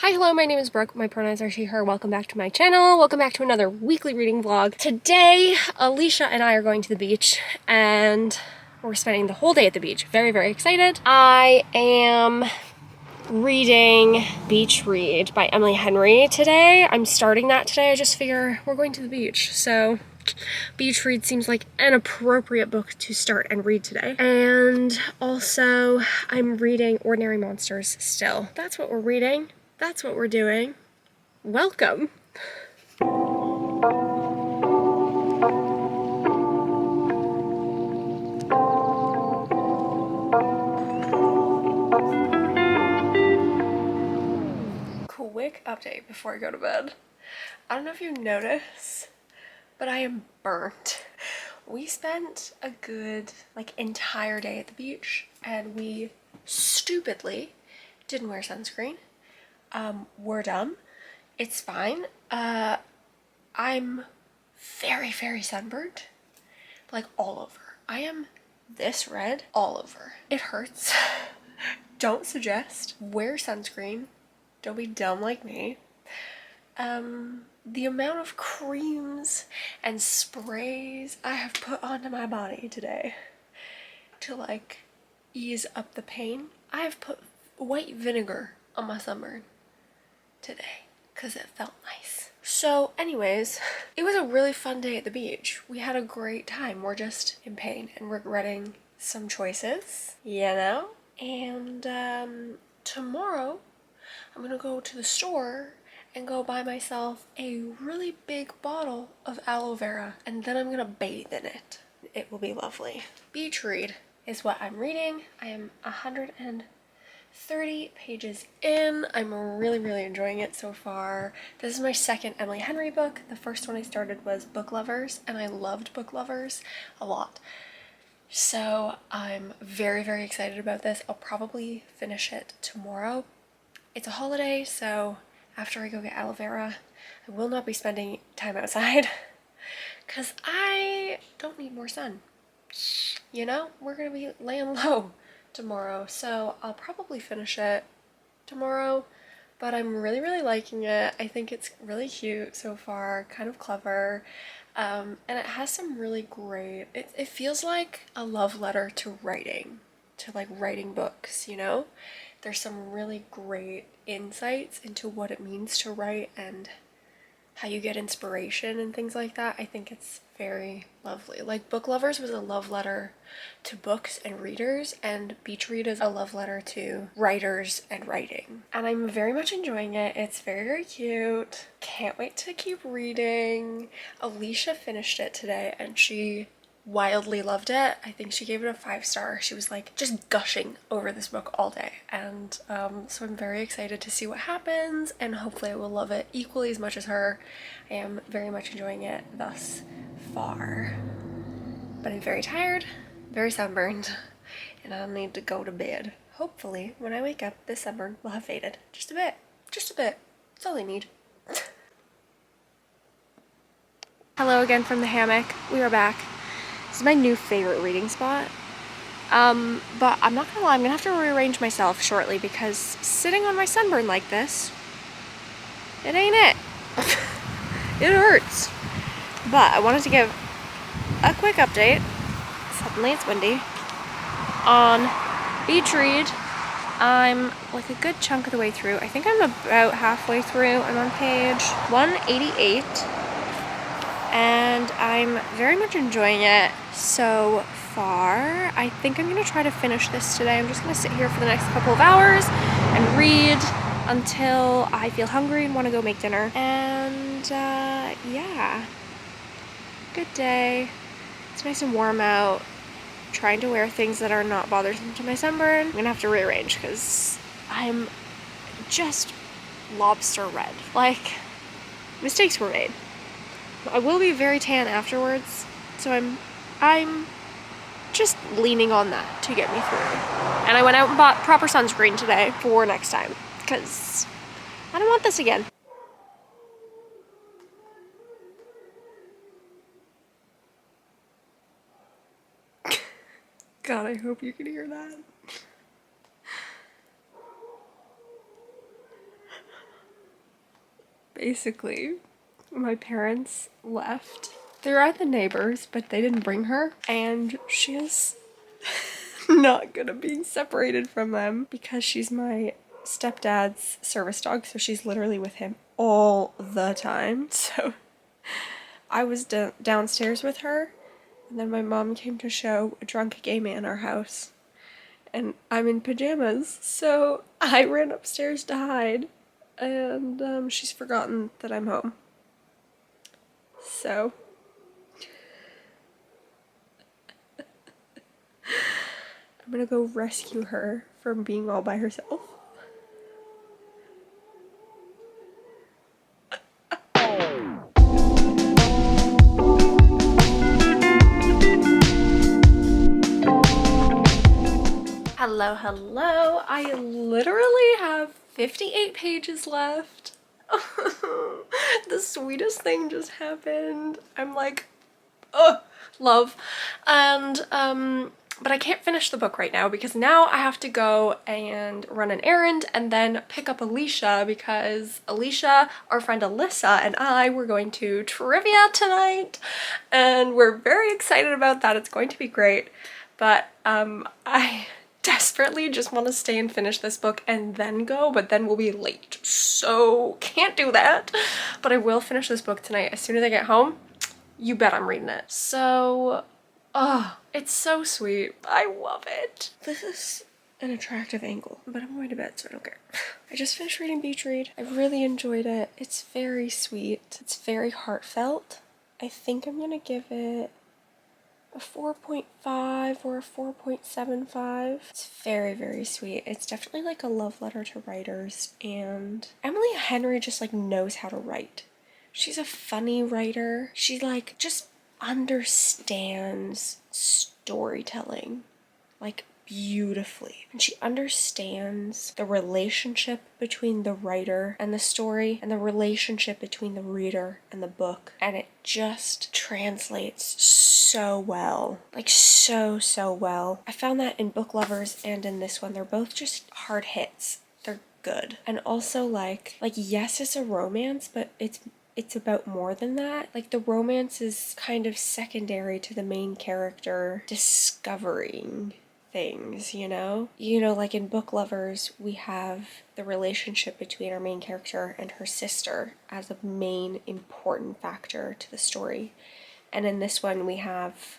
Hi, hello, my name is Brooke. My pronouns are she, her. Welcome back to my channel. Welcome back to another weekly reading vlog. Today, Alicia and I are going to the beach and we're spending the whole day at the beach. Very, very excited. I am reading Beach Read by Emily Henry today. I'm starting that today. I just figure we're going to the beach, so Beach Read seems like an appropriate book to start and read today. And also, I'm reading Ordinary Monsters still. That's what we're reading. That's what we're doing. Welcome. Quick update before I go to bed. I don't know if you notice, but I am burnt. We spent a good entire day at the beach and we stupidly didn't wear sunscreen. We're dumb. It's fine. I'm very, very sunburned. Like all over. I am this red all over. It hurts. Don't suggest. Wear sunscreen. Don't be dumb like me. The amount of creams and sprays I have put onto my body today to ease up the pain. I have put white vinegar on my sunburn today because it felt nice. So anyways, it was a really fun day at the beach. We had a great time. We're just in pain and regretting some choices, you know? And tomorrow I'm gonna go to the store and go buy myself a really big bottle of aloe vera and then I'm gonna bathe in it. It will be lovely. Beach Read is what I'm reading. I am 130 pages in. I'm really, really enjoying it so far. This is my second Emily Henry book. The first one I started was Book Lovers, and I loved Book Lovers a lot. So I'm very, very excited about this. I'll probably finish it tomorrow. It's a holiday, so after I go get aloe vera, I will not be spending time outside because I don't need more sun. You know, we're gonna be laying low tomorrow, so I'll probably finish it tomorrow, but I'm really, really liking it. I think it's really cute so far, kind of clever, and it has some really great, it feels like a love letter to writing, writing books, you know? There's some really great insights into what it means to write and how you get inspiration and things like that. I think it's very lovely. Like Book Lovers was a love letter to books and readers, and Beach Read is a love letter to writers and writing. And I'm very much enjoying it. It's very, very cute. Can't wait to keep reading. Alicia finished it today and she wildly loved it. I think she gave it a 5-star. She was just gushing over this book all day, and so I'm very excited to see what happens, and hopefully I will love it equally as much as her. I am very much enjoying it thus far, but I'm very tired, very sunburned, and I'll need to go to bed. Hopefully when I wake up this sunburn will have faded just a bit. That's all I need. Hello again from the hammock. We are back. This is my new favorite reading spot, but I'm not gonna lie, I'm gonna have to rearrange myself shortly because sitting on my sunburn like this, it ain't it. It hurts. But I wanted to give a quick update, suddenly it's windy, on Beach Read. I'm a good chunk of the way through. I think I'm about halfway through. I'm on page 188. And I'm very much enjoying it so far. I think I'm gonna try to finish this today. I'm just gonna sit here for the next couple of hours and read until I feel hungry and want to go make dinner. And yeah, good day. It's nice and warm out. I'm trying to wear things that are not bothersome to my sunburn. I'm gonna have to rearrange because I'm just lobster red. Mistakes were made. I will be very tan afterwards, so I'm just leaning on that to get me through. And I went out and bought proper sunscreen today for next time, because I don't want this again. God, I hope you can hear that. Basically, my parents left. They're at the neighbors, but they didn't bring her, and she is not good at being separated from them because she's my stepdad's service dog, so she's literally with him all the time. So I was downstairs with her, and then my mom came to show a drunk gay man our house, and I'm in pajamas, so I ran upstairs to hide, and she's forgotten that I'm home. So I'm gonna go rescue her from being all by herself. Hello, hello. I literally have 58 pages left. The sweetest thing just happened. I'm like, oh, love. And, but I can't finish the book right now because now I have to go and run an errand and then pick up Alicia because Alicia, our friend Alyssa, and I were going to trivia tonight, and we're very excited about that. It's going to be great. But I desperately just want to stay and finish this book and then go, but then we'll be late. So can't do that. But I will finish this book tonight as soon as I get home. You bet I'm reading it. So, oh, it's so sweet. I love it. This is an attractive angle, but I'm going to bed, so I don't care. I just finished reading Beach Read. I really enjoyed it. It's very sweet. It's very heartfelt. I think I'm gonna give it a 4.5 or a 4.75. It's very, very sweet. It's definitely like a love letter to writers, and Emily Henry just like knows how to write. She's a funny writer. She like just understands storytelling like beautifully. And she understands the relationship between the writer and the story and the relationship between the reader and the book. And it just translates so well. Like so well. I found that in Book Lovers and in this one. They're both just hard hits. They're good. And also like yes, it's a romance, but it's about more than that. Like the romance is kind of secondary to the main character discovering things, you know? You know, like in Book Lovers, we have the relationship between our main character and her sister as a main important factor to the story. And in this one, we have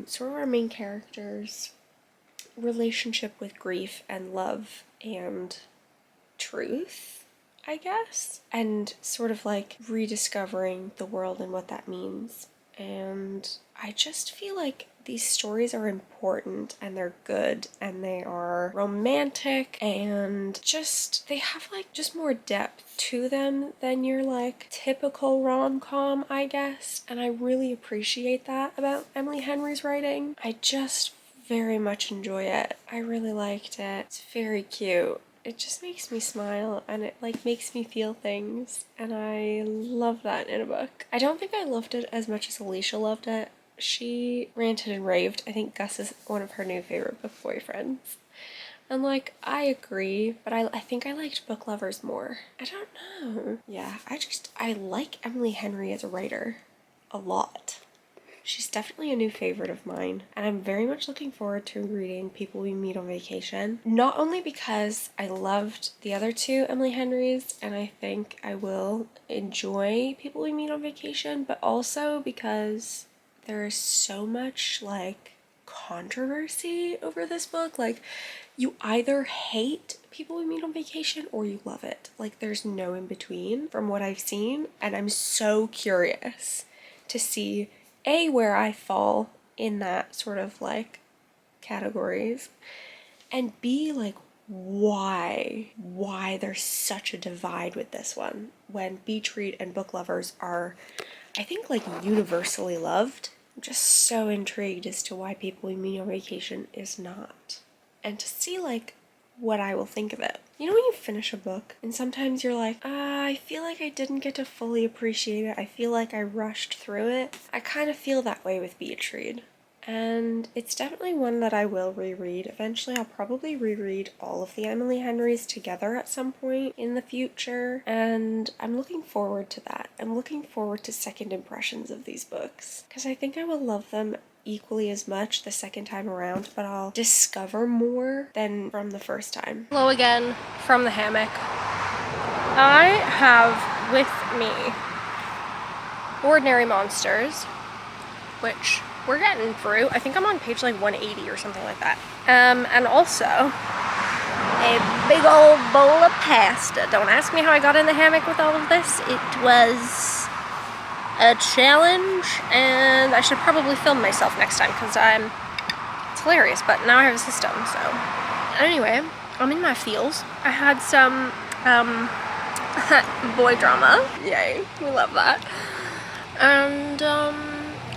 sort of our main character's relationship with grief and love and truth, I guess, and sort of like rediscovering the world and what that means. And I just feel like these stories are important and they're good and they are romantic and just they have like just more depth to them than your like typical rom-com, I guess. And I really appreciate that about Emily Henry's writing. I just very much enjoy it. I really liked it. It's very cute. It just makes me smile and it like makes me feel things, and I love that in a book. I don't think I loved it as much as Alicia loved it. She ranted and raved. I think Gus is one of her new favorite book boyfriends. And like, I agree, but I think I liked Book Lovers more. I don't know. Yeah, I like Emily Henry as a writer a lot. She's definitely a new favorite of mine, and I'm very much looking forward to reading People We Meet on Vacation. Not only because I loved the other two Emily Henrys, and I think I will enjoy People We Meet on Vacation, but also because there is so much, like, controversy over this book. Like, you either hate People We Meet on Vacation or you love it. Like, there's no in between from what I've seen, and I'm so curious to see where I fall in that sort of like categories, and B, like why there's such a divide with this one when Beach Read and Book Lovers are, I think, like universally loved. I'm just so intrigued as to why People We Meet on Vacation is not, and to see like what I will think of it. You know when you finish a book and sometimes you're like, I feel like I didn't get to fully appreciate it. I feel like I rushed through it. I kind of feel that way with Beach Read. and it's definitely one that I will reread. Eventually I'll probably reread all of the Emily Henrys together at some point in the future, and I'm looking forward to that. I'm looking forward to second impressions of these books, because I think I will love them equally as much the second time around, but I'll discover more than from the first time. Hello again from the hammock. I have with me Ordinary Monsters, which we're getting through. I think I'm on page like 180 or something like that. And also a big old bowl of pasta. Don't ask me how I got in the hammock with all of this. It was a challenge, and I should probably film myself next time because it's hilarious, but now I have a system, so. Anyway, I'm in my feels. I had some boy drama. Yay, we love that. And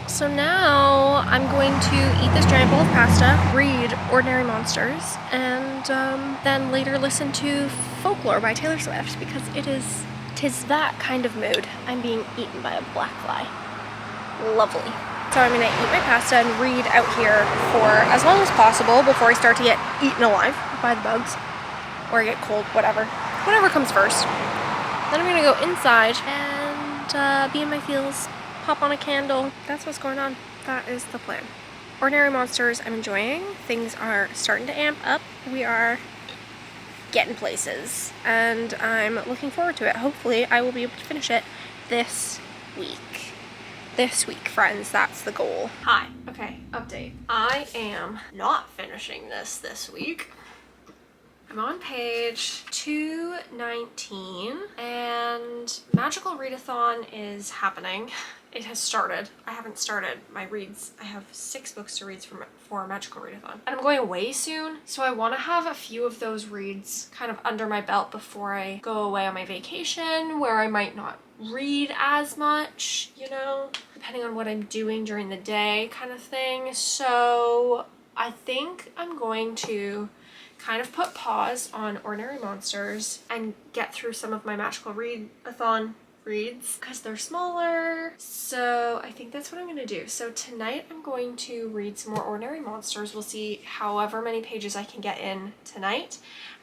so now I'm going to eat this giant bowl of pasta, read Ordinary Monsters, and then later listen to Folklore by Taylor Swift, because tis that kind of mood. I'm being eaten by a black fly. Lovely. So I'm gonna eat my pasta and read out here for as long as possible before I start to get eaten alive by the bugs, or I get cold, whatever comes first. Then I'm gonna go inside and be in my feels, pop on a candle. That's what's going on. That is the plan. Ordinary Monsters I'm enjoying. Things are starting to amp up. We are getting places, and I'm looking forward to it. Hopefully I will be able to finish it this week. This week, friends, that's the goal. Hi, okay, update. I am not finishing this week. I'm on page 219, and Magical Readathon is happening. It has started. I haven't started my reads. I have 6 books to read for Magical Readathon. And I'm going away soon, so I want to have a few of those reads kind of under my belt before I go away on my vacation, where I might not read as much, you know, depending on what I'm doing during the day kind of thing. So I think I'm going to kind of put pause on Ordinary Monsters and get through some of my Magical Readathon reads because they're smaller. So I think that's what I'm gonna do. So tonight I'm going to read some more Ordinary Monsters. We'll see however many pages I can get in tonight.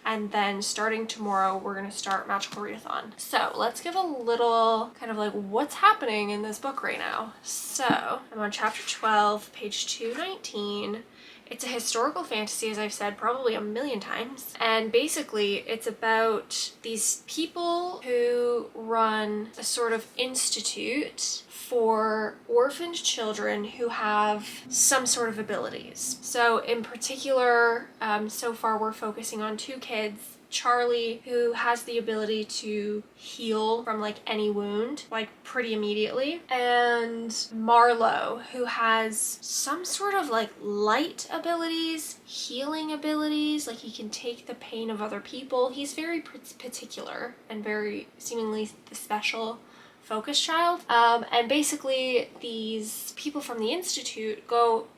And then starting tomorrow, we're gonna start Magical Readathon. So let's give a little kind of like what's happening in this book right now. So I'm on chapter 12, page 219. It's a historical fantasy, as I've said probably a million times. And basically it's about these people who run a sort of institute for orphaned children who have some sort of abilities. So in particular, so far we're focusing on 2 kids. Charlie, who has the ability to heal from like any wound, like pretty immediately, and Marlowe, who has some sort of like light abilities, healing abilities, like he can take the pain of other people. He's very particular and very seemingly the special focus child. And basically these people from the institute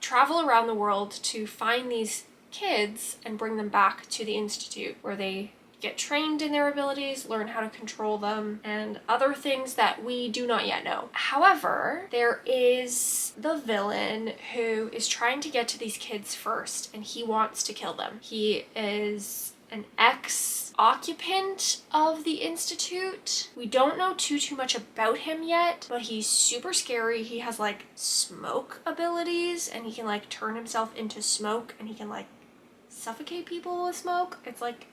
travel around the world to find these kids and bring them back to the institute, where they get trained in their abilities, learn how to control them, and other things that we do not yet know. However, there is the villain who is trying to get to these kids first, and he wants to kill them. He is an ex-occupant of the institute. We don't know too much about him yet, but he's super scary. He has like smoke abilities, and he can like turn himself into smoke, and he can like suffocate people with smoke. It's like,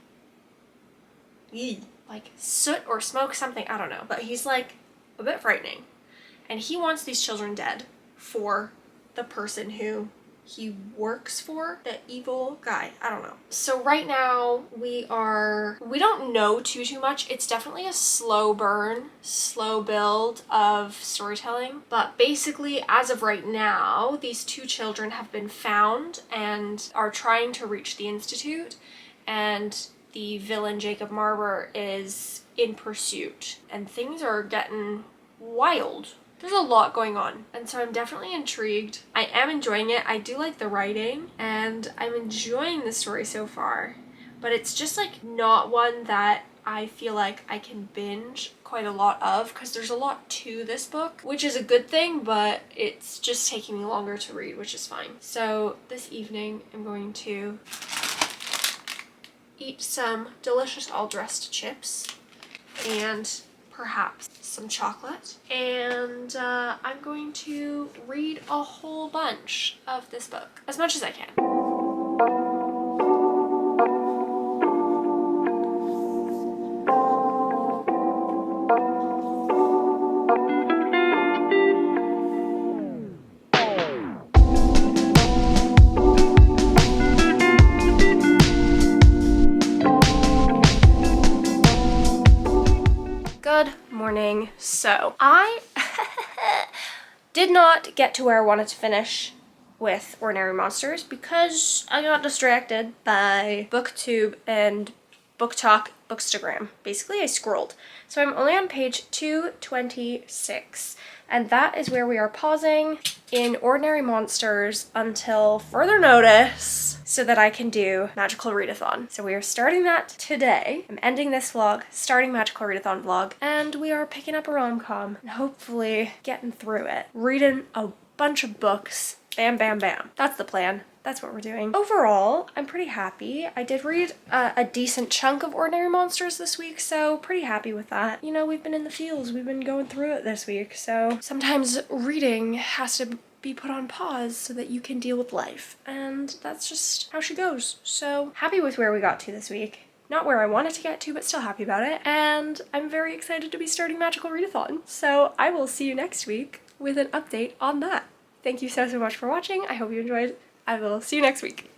like soot or smoke, something, I don't know. But he's like a bit frightening. And he wants these children dead for the person who he works for, the evil guy. I don't know. So right now we don't know too much. It's definitely a slow burn, slow build of storytelling. But basically, as of right now, these 2 children have been found and are trying to reach the institute, and the villain Jacob Marber is in pursuit, and things are getting wild. There's a lot going on, and so I'm definitely intrigued. I am enjoying it. I do like the writing, and I'm enjoying the story so far, but it's just like not one that I feel like I can binge quite a lot of, because there's a lot to this book, which is a good thing, but it's just taking me longer to read, which is fine. So this evening I'm going to eat some delicious all-dressed chips and perhaps some chocolate, and I'm going to read a whole bunch of this book, as much as I can. Good morning. So I did not get to where I wanted to finish with Ordinary Monsters because I got distracted by BookTube and BookTok, Bookstagram. Basically, I scrolled. So I'm only on page 226, and that is where we are pausing in Ordinary Monsters until further notice so that I can do Magical Readathon. So we are starting that today. I'm ending this vlog, starting Magical Readathon vlog, and we are picking up a rom-com and hopefully getting through it. Reading a bunch of books. Bam, bam, bam. That's the plan. That's what we're doing. Overall, I'm pretty happy. I did read a decent chunk of Ordinary Monsters this week, so pretty happy with that. You know, we've been in the fields, we've been going through it this week, so sometimes reading has to be put on pause so that you can deal with life, and that's just how she goes. So happy with where we got to this week. Not where I wanted to get to, but still happy about it, and I'm very excited to be starting Magical Readathon. So I will see you next week with an update on that. Thank you so much for watching. I hope you enjoyed. I will see you next week.